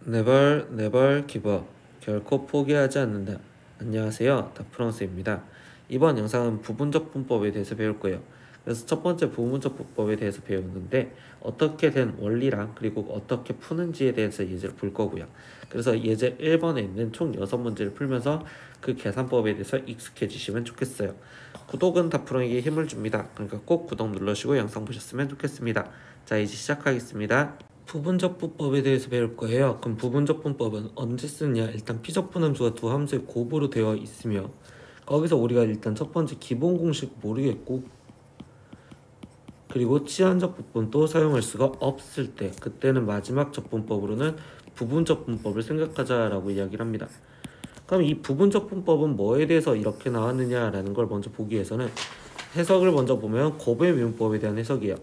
Never, never give up. 결코 포기하지 않는다. 안녕하세요, 다프랑스입니다. 이번 영상은 부분적 분법에 대해서 배울 거예요. 그래서 첫 번째 부분적 분법에 대해서 배우는데 어떻게 된 원리랑 그리고 어떻게 푸는지에 대해서 예제를 볼 거고요. 그래서 예제 1번에 있는 총 6문제를 풀면서 그 계산법에 대해서 익숙해지시면 좋겠어요. 구독은 다프랑에게 힘을 줍니다. 그러니까 꼭 구독 눌러주시고 영상 보셨으면 좋겠습니다. 자, 이제 시작하겠습니다. 부분적 분법에 대해서 배울 거예요. 그럼 부분적 분법은 언제 쓰느냐? 일단 피적분 함수가 두 함수의 곱으로 되어 있으며 거기서 우리가 일단 첫 번째 기본 공식 모르겠고 그리고 치환적 부분도 사용할 수가 없을 때 그때는 마지막 적분법으로는 부분적 분법을 생각하자라고 이야기를 합니다. 그럼 이 부분적 분법은 뭐에 대해서 이렇게 나왔느냐라는 걸 먼저 보기 위해서는 해석을 먼저 보면 곱의 미분법에 대한 해석이에요.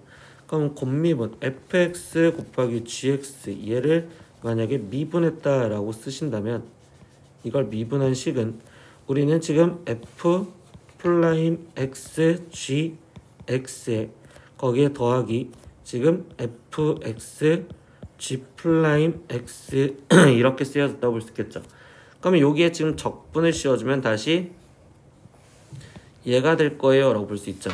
그럼 곱미분 fx 곱하기 gx 얘를 만약에 미분했다라고 쓰신다면 이걸 미분한 식은 우리는 지금 f 플라임 x gx에 거기에 더하기 지금 fx g 플라임 x 이렇게 쓰여졌다고 볼 수 있겠죠. 그러면 여기에 지금 적분을 씌워주면 다시 얘가 될 거예요 라고 볼 수 있죠.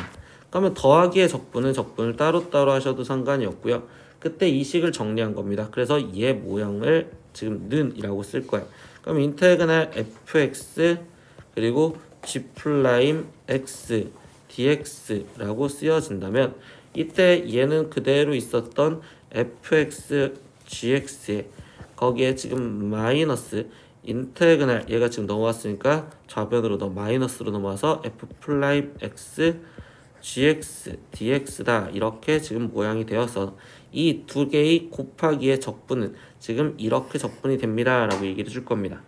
그러면 더하기의 적분을 따로따로 하셔도 상관이 없고요. 그때 이 식을 정리한 겁니다. 그래서 얘 모양을 지금 는이라고 쓸 거예요. 그럼 인테그랄 fx 그리고 g 플라임 x dx라고 쓰여진다면 이때 얘는 그대로 있었던 fx gx에 거기에 지금 마이너스 인테그랄 얘가 지금 넘어왔으니까 좌변으로 마이너스로 넘어와서 f 플라임 x gx dx다 이렇게 지금 모양이 되어서 이 두 개의 곱하기의 적분은 지금 이렇게 적분이 됩니다 라고 얘기를 해줄 겁니다.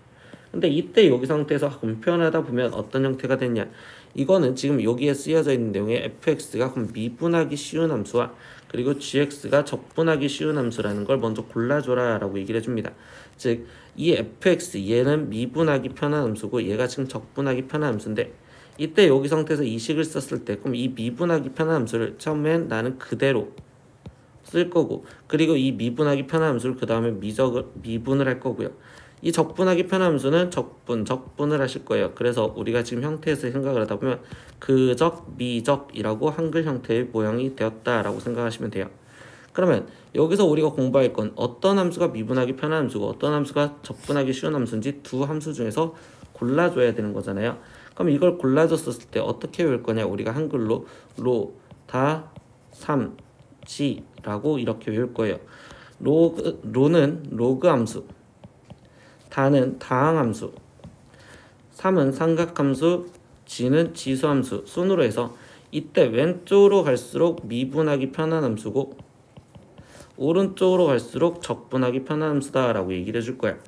근데 이때 여기 상태에서 표현하다 보면 어떤 형태가 됐냐, 이거는 지금 여기에 쓰여져 있는 내용에 fx가 그럼 미분하기 쉬운 함수와 그리고 gx가 적분하기 쉬운 함수라는 걸 먼저 골라줘라 라고 얘기를 해줍니다. 즉 이 fx 얘는 미분하기 편한 함수고 얘가 지금 적분하기 편한 함수인데 이때 여기 상태에서 이 식을 썼을 때 그럼 이 미분하기 편한 함수를 처음엔 나는 그대로 쓸 거고 그리고 이 미분하기 편한 함수를 그 다음에 미분을 할 거고요. 이 적분하기 편한 함수는 적분을 하실 거예요. 그래서 우리가 지금 형태에서 생각을 하다 보면 그적, 미적이라고 한글 형태의 모양이 되었다라고 생각하시면 돼요. 그러면 여기서 우리가 공부할 건 어떤 함수가 미분하기 편한 함수고 어떤 함수가 적분하기 쉬운 함수인지 두 함수 중에서 골라줘야 되는 거잖아요. 그럼 이걸 골라줬을 때 어떻게 외울 거냐, 우리가 한글로 다 3, g라고 이렇게 외울 거예요. 로는 로그 함수, 다는 다항 함수, 3은 삼각 함수, g는 지수 함수 순으로 해서 이때 왼쪽으로 갈수록 미분하기 편한 함수고 오른쪽으로 갈수록 적분하기 편한 함수다 라고 얘기를 해줄 거야.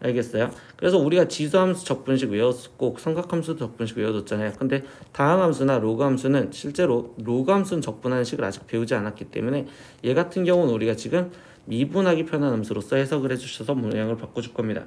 알겠어요? 그래서 우리가 지수함수 적분식 외웠고 삼각함수도 적분식 외워뒀잖아요. 근데 다항함수나 로그함수는 실제로 로그함수는 적분하는 식을 아직 배우지 않았기 때문에 얘 같은 경우는 우리가 지금 미분하기 편한 함수로서 해석을 해주셔서 모양을 바꿔줄 겁니다.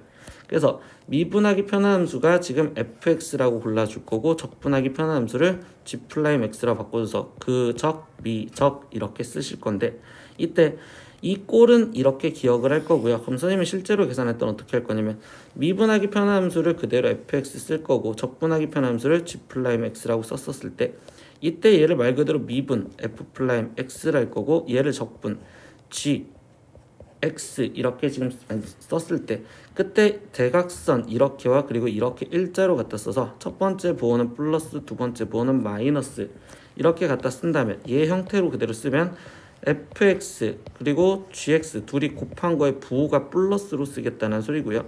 그래서 미분하기 편한 함수가 지금 fx라고 골라줄 거고 적분하기 편한 함수를 g 플라임 x라고 바꿔줘서 그적, 미적 이렇게 쓰실 건데 이때 이 꼴은 이렇게 기억을 할 거고요. 그럼 선생님이 실제로 계산할 때는 어떻게 할 거냐면 미분하기 편한 함수를 그대로 fx 쓸 거고 적분하기 편한 함수를 g 플라임 x라고 썼었을 때 이때 얘를 말 그대로 미분 f 플라임 x를 할 거고 얘를 적분 g x 이렇게 지금 썼을 때 그때 대각선 이렇게와 그리고 이렇게 일자로 갖다 써서 첫 번째 보호는 플러스 두 번째 보호는 마이너스 이렇게 갖다 쓴다면 얘 형태로 그대로 쓰면 fx 그리고 gx 둘이 곱한 거에 부호가 플러스로 쓰겠다는 소리고요.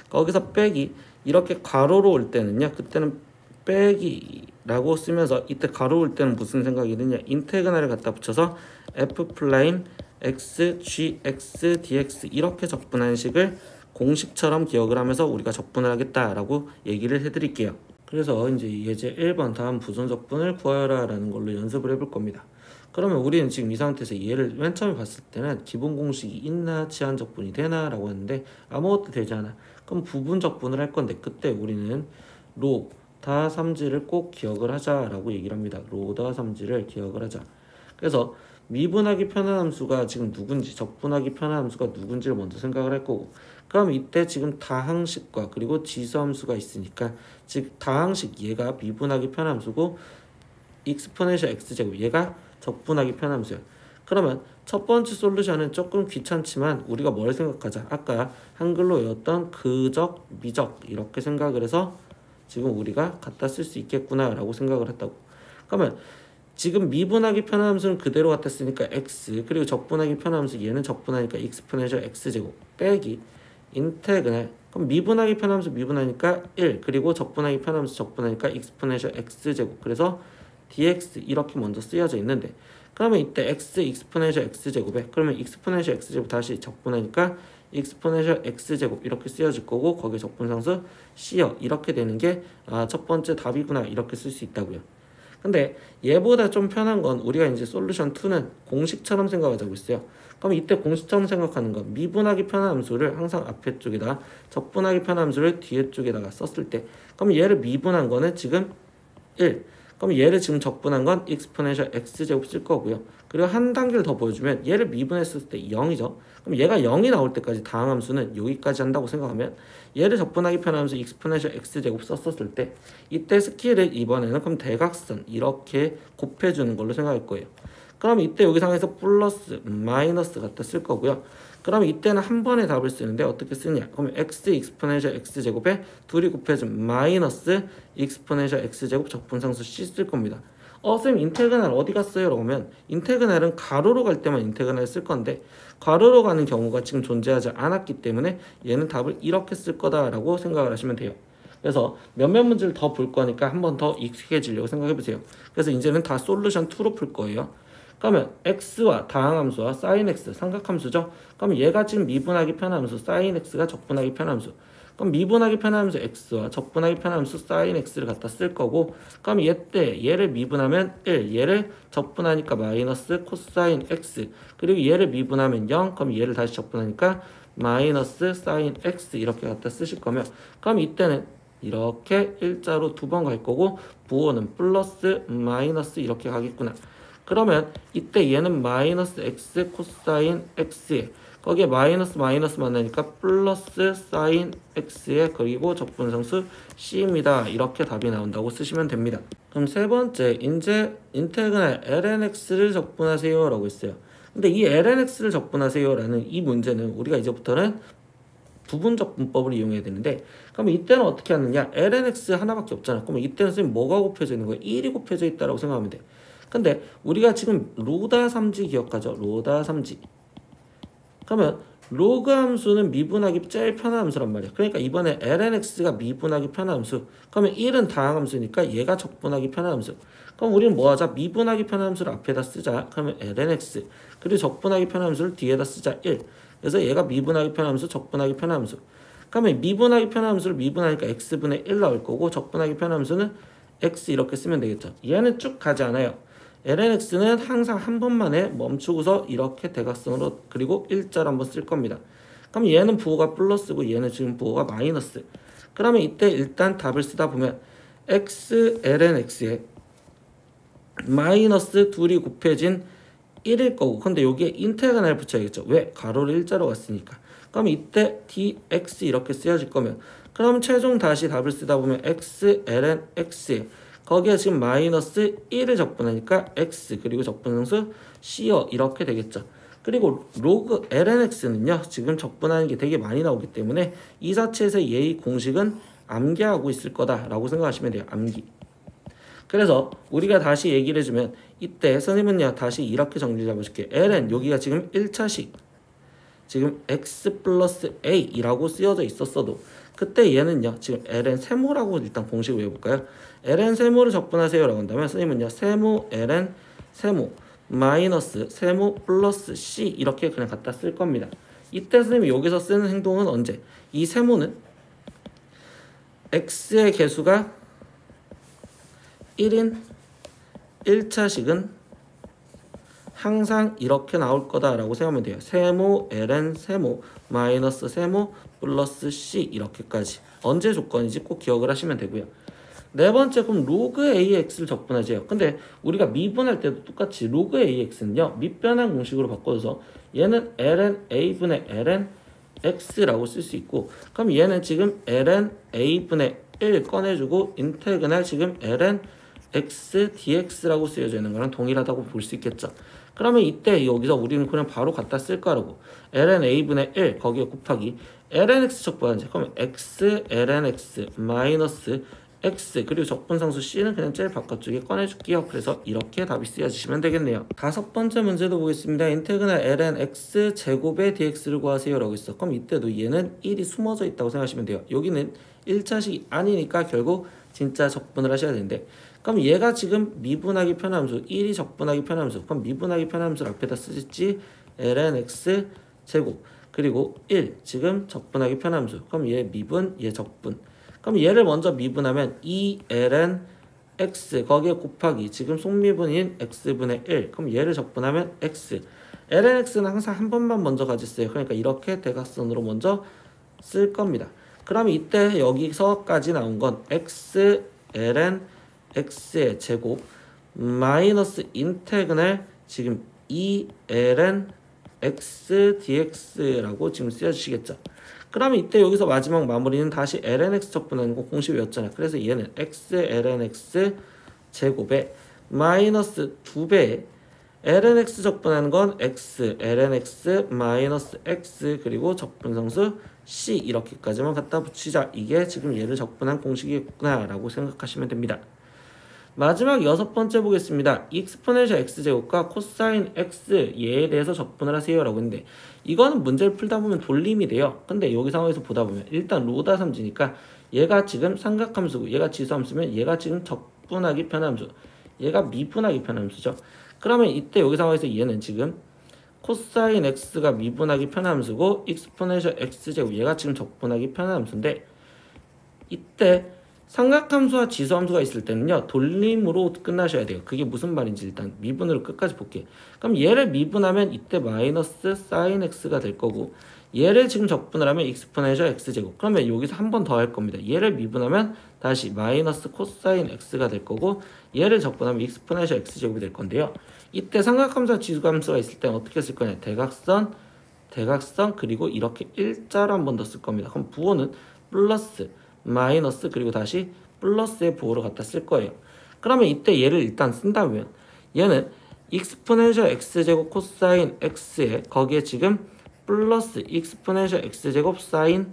거기서 빼기 이렇게 가로로 올 때는요, 그때는 빼기라고 쓰면서 이때 가로 올 때는 무슨 생각이 드냐, 인테그랄을 갖다 붙여서 f 플라임 x gx dx 이렇게 적분하는 식을 공식처럼 기억을 하면서 우리가 적분을 하겠다라고 얘기를 해드릴게요. 그래서 이제 예제 1번 다음 부정적분을 구하여라 라는 걸로 연습을 해볼 겁니다. 그러면 우리는 지금 이 상태에서 얘를 맨 처음에 봤을 때는 기본 공식이 있나 치환적분이 되나 라고 했는데 아무것도 되지 않아. 그럼 부분적분을 할 건데 그때 우리는 다 3지를 꼭 기억을 하자 라고 얘기를 합니다. 다 3지를 기억을 하자. 그래서 미분하기 편한 함수가 지금 누군지, 적분하기 편한 함수가 누군지를 먼저 생각을 할 거고, 그럼 이때 지금 다항식과 그리고 지수함수가 있으니까 즉 다항식 얘가 미분하기 편한 함수고 익스포넨셜 x제곱 얘가 적분하기 편한 함수야. 그러면 첫 번째 솔루션은 조금 귀찮지만 우리가 뭘 생각하자. 아까 한글로 외웠던 그적, 미적 이렇게 생각을 해서 지금 우리가 갖다 쓸 수 있겠구나 라고 생각을 했다고. 그러면 지금 미분하기 편한 함수는 그대로 갖다 쓰니까 x, 그리고 적분하기 편한 함수 얘는 적분하니까 익스포넨셜 x제곱 빼기 인테그랄, 그럼 미분하기 편한 함수 미분하니까 1, 그리고 적분하기 편한 함수 적분하니까 익스포넨셜 x제곱, 그래서 dx 이렇게 먼저 쓰여져 있는데, 그러면 이때 x 익스포넨셜 x제곱에, 그러면 익스포넨셜 x제곱 다시 적분하니까 익스포넨셜 x제곱 이렇게 쓰여질 거고, 거기에 적분상수 c여 이렇게 되는 게 첫 번째 답이구나 이렇게 쓸 수 있다고요. 근데 얘보다 좀 편한 건 우리가 이제 솔루션 2는 공식처럼 생각하자고 있어요. 그럼 이때 공식처럼 생각하는 건 미분하기 편한 함수를 항상 앞에 쪽에다, 적분하기 편한 함수를 뒤에 쪽에다가 썼을 때, 그럼 얘를 미분한 거는 지금 1, 그럼 얘를 지금 적분한 건 익스포넨셜 x제곱 쓸 거고요. 그리고 한 단계를 더 보여주면 얘를 미분했을 때 0이죠. 그럼 얘가 0이 나올 때까지 다항함수는 여기까지 한다고 생각하면 얘를 적분하기 편한 함수 익스포넨셜 x제곱 썼을 때 이때 스킬을 이번에는 그럼 대각선 이렇게 곱해주는 걸로 생각할 거예요. 그럼 이때 여기 상에서 플러스 마이너스 갖다 쓸 거고요. 그럼 이때는 한 번에 답을 쓰는데 어떻게 쓰냐? 그러면 x 익스포넨셜 x제곱에 둘이 곱해준 마이너스 익스포넨셜 x제곱 적분상수 c 쓸 겁니다. 쌤 인테그랄 어디 갔어요? 라고 하면 인테그랄은 가로로 갈 때만 인테그랄 쓸 건데 가로로 가는 경우가 지금 존재하지 않았기 때문에 얘는 답을 이렇게 쓸 거다라고 생각을 하시면 돼요. 그래서 몇몇 문제를 더 볼 거니까 한 번 더 익숙해지려고 생각해 보세요. 그래서 이제는 다 솔루션 2로 풀 거예요. 그러면 x와 다항함수와 sin x 삼각함수죠. 그럼 얘가 지금 미분하기 편한 함수 sin x가 적분하기 편한 함수. 그럼 미분하기 편한 함수 x와 적분하기 편한 함수 sin x를 갖다 쓸 거고, 그럼 얘때 얘를 미분하면 1, 얘를 적분하니까 마이너스 코사인 x, 그리고 얘를 미분하면 0, 그럼 얘를 다시 적분하니까 마이너스 sin x 이렇게 갖다 쓰실 거면, 그럼 이때는 이렇게 일자로 두 번 갈 거고 부호는 플러스 마이너스 이렇게 가겠구나. 그러면 이때 얘는 마이너스 x 코사인 x에 거기에 마이너스 마이너스 만나니까 플러스 사인 x에 그리고 적분상수 c입니다. 이렇게 답이 나온다고 쓰시면 됩니다. 그럼 세 번째 이제 인테그랄 lnx를 적분하세요 라고 있어요. 근데 이 lnx를 적분하세요 라는 이 문제는 우리가 이제부터는 부분적분법을 이용해야 되는데, 그럼 이때는 어떻게 하느냐? lnx 하나밖에 없잖아. 그럼 이때는 선생님 뭐가 곱해져 있는 거예요? 1이 곱해져 있다라고 생각하면 돼. 근데 우리가 지금 로다 3지 기억하죠? 로다 3지. 그러면 로그 함수는 미분하기 제일 편한 함수란 말이야. 그러니까 이번에 lnx가 미분하기 편한 함수. 그러면 1은 다항함수니까 얘가 적분하기 편한 함수. 그럼 우리는 뭐 하자? 미분하기 편한 함수를 앞에다 쓰자. 그러면 lnx. 그리고 적분하기 편한 함수를 뒤에다 쓰자. 1. 그래서 얘가 미분하기 편한 함수, 적분하기 편한 함수. 그러면 미분하기 편한 함수를 미분하니까 x분의 1 나올 거고, 적분하기 편한 함수는 x 이렇게 쓰면 되겠죠. 얘는 쭉 가지 않아요. lnx는 항상 한 번만에 멈추고서 이렇게 대각선으로 그리고 일자로 한번 쓸 겁니다. 그럼 얘는 부호가 플러스고 얘는 지금 부호가 마이너스. 그러면 이때 일단 답을 쓰다 보면 x lnx에 마이너스 둘이 곱해진 1일 거고, 근데 여기에 인테그랄 붙여야겠죠. 왜? 가로를 일자로 갔으니까. 그럼 이때 dx 이렇게 쓰여질 거면, 그럼 최종 다시 답을 쓰다 보면 x ln x에 거기에 지금 마이너스 1을 적분하니까 x 그리고 적분상수 c여 이렇게 되겠죠. 그리고 로그 lnx는요 지금 적분하는 게 되게 많이 나오기 때문에 이 자체에서 얘의 공식은 암기하고 있을 거다라고 생각하시면 돼요. 암기. 그래서 우리가 다시 얘기를 해주면 이때 선생님은요 다시 이렇게 정리 잡아줄게요. ln 여기가 지금 1차식 지금 x 플러스 a이라고 쓰여져 있었어도 그때 얘는요 지금 ln 세모라고 일단 공식을 외워볼까요? ln 세모를 적분하세요 라고 한다면 선생님은요 세모 ln 세모 마이너스 세모 플러스 c 이렇게 그냥 갖다 쓸 겁니다. 이때 선생님이 여기서 쓰는 행동은 언제? 이 세모는 x의 개수가 1인 1차식은 항상 이렇게 나올 거다라고 생각하면 돼요. 세모 ln 세모 마이너스 세모 플러스 c 이렇게까지 언제 조건인지 꼭 기억을 하시면 되고요. 네 번째 그럼 로그 AX를 적분하죠. 근데 우리가 미분할 때도 똑같이 로그 AX는요. 밑변환 공식으로 바꿔서 얘는 ln A분의 ln X라고 쓸 수 있고 그럼 얘는 지금 ln A분의 1 꺼내주고 인테그랄 지금 ln X dx라고 쓰여져 있는 거랑 동일하다고 볼 수 있겠죠. 그러면 이때 여기서 우리는 그냥 바로 갖다 쓸 거라고 ln A분의 1 거기에 곱하기 ln X 적분하지. 그러면 X ln X 마이너스 X 그리고 적분상수 C는 그냥 제일 바깥쪽에 꺼내줄게요. 그래서 이렇게 답이 쓰여지시면 되겠네요. 다섯 번째 문제도 보겠습니다. 인테그랄 ln x 제곱의 dx를 구하세요 라고 있어. 그럼 이때도 얘는 1이 숨어져 있다고 생각하시면 돼요. 여기는 1차식이 아니니까 결국 진짜 적분을 하셔야 되는데 그럼 얘가 지금 미분하기 편함수 1이 적분하기 편함수 그럼 미분하기 편함수를 앞에다 쓰겠지. ln x 제곱 그리고 1 지금 적분하기 편함수 그럼 얘 미분 얘 적분 그럼 얘를 먼저 미분하면 2ln x 거기에 곱하기 지금 속미분인 x분의 1 그럼 얘를 적분하면 x ln x는 항상 한 번만 먼저 가졌어요. 그러니까 이렇게 대각선으로 먼저 쓸 겁니다. 그러면 이때 여기서까지 나온 건 x ln x의 제곱 마이너스 인테그랄 지금 2ln x dx라고 지금 쓰여주시겠죠. 그러면 이때 여기서 마지막 마무리는 다시 ln x 적분하는 거 공식 외웠잖아요. 그래서 얘는 x ln x 제곱에 마이너스 2배에 ln x 적분하는 건 x ln x 마이너스 x 그리고 적분상수 c 이렇게까지만 갖다 붙이자. 이게 지금 얘를 적분한 공식이구나 라고 생각하시면 됩니다. 마지막 여섯 번째 보겠습니다. 익스포넨셜 x제곱과 코사인 x 얘에 대해서 적분을 하세요 라고 했는데 이거는 문제를 풀다 보면 돌림이 돼요. 근데 여기 상황에서 보다 보면 일단 로다 삼지니까 얘가 지금 삼각함수고 얘가 지수함수면 얘가 지금 적분하기 편함수 얘가 미분하기 편함수죠. 그러면 이때 여기 상황에서 얘는 지금 코사인 x가 미분하기 편함수고 익스포넨셜 x제곱 얘가 지금 적분하기 편함수인데 이때 삼각함수와 지수함수가 있을 때는요 돌림으로 끝나셔야 돼요. 그게 무슨 말인지 일단 미분으로 끝까지 볼게요. 그럼 얘를 미분하면 이때 마이너스 사인 x가 될 거고 얘를 지금 적분을 하면 익스포넨셜 x제곱 그러면 여기서 한 번 더 할 겁니다. 얘를 미분하면 다시 마이너스 코사인 x가 될 거고 얘를 적분하면 익스포넨셜 x제곱이 될 건데요. 이때 삼각함수와 지수함수가 있을 때는 어떻게 쓸 거냐 대각선 그리고 이렇게 일자로 한 번 더 쓸 겁니다. 그럼 부호는 플러스 마이너스 그리고 다시 플러스의 부호로 갖다 쓸 거예요. 그러면 이때 얘를 일단 쓴다면 얘는 익스포넨셜 x제곱 코사인 x에 거기에 지금 플러스 익스포넨셜 x제곱 사인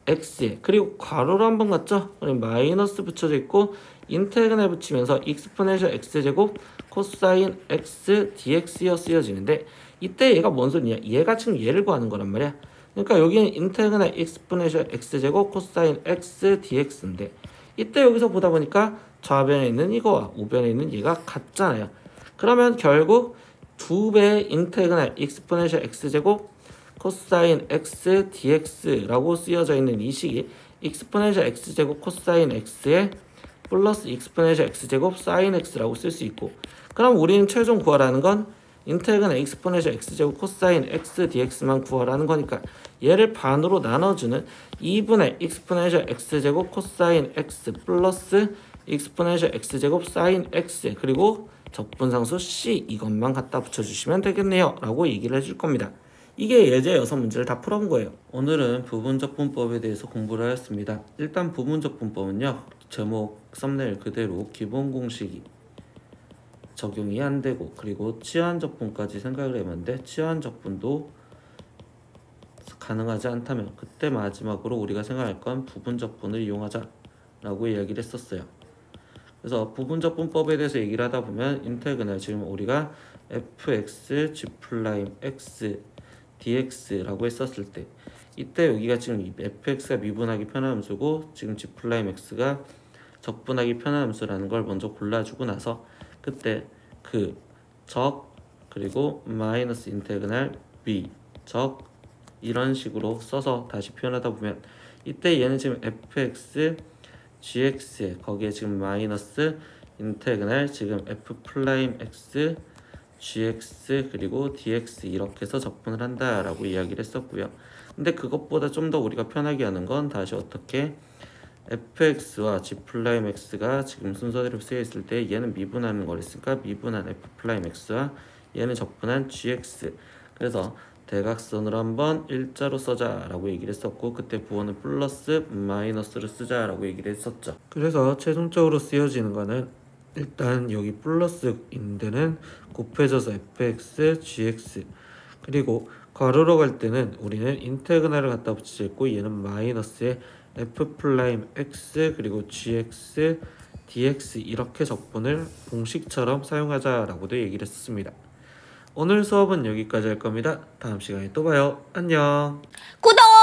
x에 그리고 괄호로 한번 갔죠? 그럼 마이너스 붙여져 있고 인테그랄 붙이면서 익스포넨셜 x제곱 코사인 x dx여 쓰여지는데 이때 얘가 뭔 소리냐? 얘가 지금 얘를 구하는 거란 말이야. 그러니까 여기는 인테그랄 익스포넨셜 x제곱 코사인 x dx인데 이때 여기서 보다 보니까 좌변에 있는 이거와 우변에 있는 얘가 같잖아요. 그러면 결국 2배의 인테그랄 익스포넨셜 x제곱 코사인 x dx라고 쓰여져 있는 이 식이 익스포넨셜 x제곱 코사인 x에 플러스 익스포넨셜 x제곱 사인 x라고 쓸 수 있고 그럼 우리는 최종 구하라는 건 인테그랄 익스포넨셜 x제곱 코사인 x dx만 구하라는 거니까 얘를 반으로 나눠주는 2분의 익스포넨셜 x제곱 코사인 x 플러스 익스포넨셜 x제곱 사인 x 그리고 적분상수 c 이것만 갖다 붙여주시면 되겠네요 라고 얘기를 해줄 겁니다. 이게 예제 6문제를 다 풀어본 거예요. 오늘은 부분적분법에 대해서 공부를 하였습니다. 일단 부분적분법은요 제목 썸네일 그대로 기본 공식이 적용이 안 되고 그리고 치환적분까지 생각을 해봤는데 치환적분도 가능하지 않다면 그때 마지막으로 우리가 생각할 건 부분적분을 이용하자 라고 이야기를 했었어요. 그래서 부분적분법에 대해서 얘기를 하다 보면 인테그랄 지금 우리가 fx g'(x) dx라고 했었을 때 이때 여기가 지금 fx가 미분하기 편한 함수고 지금 g'x가 적분하기 편한 함수라는 걸 먼저 골라주고 나서 그때 그 적 그리고 마이너스 인테그랄 b 적 이런 식으로 써서 다시 표현하다 보면 이때 얘는 지금 fx gx에 거기에 지금 마이너스 인테그랄 지금 f'(x) gx 그리고 dx 이렇게 해서 적분을 한다라고 이야기를 했었고요. 근데 그것보다 좀 더 우리가 편하게 하는 건 다시 어떻게 fx와 g'x가 지금 순서대로 쓰여 있을 때 얘는 미분하는 거랬으니까 미분한 f'x와 얘는 적분한 gx. 그래서 대각선으로 한번 일자로 써자 라고 얘기를 했었고, 그때 부호는 플러스 마이너스로 쓰자 라고 얘기를 했었죠. 그래서 최종적으로 쓰여지는 거는 일단 여기 플러스인 데는 곱해져서 fx, gx, 그리고 괄호로 갈 때는 우리는 인테그랄을 갖다 붙이고 얘는 마이너스에 f'(x) 그리고 gx, dx 이렇게 적분을 공식처럼 사용하자라고도 얘기를 했습니다. 오늘 수업은 여기까지 할 겁니다. 다음 시간에 또 봐요. 안녕. 구독!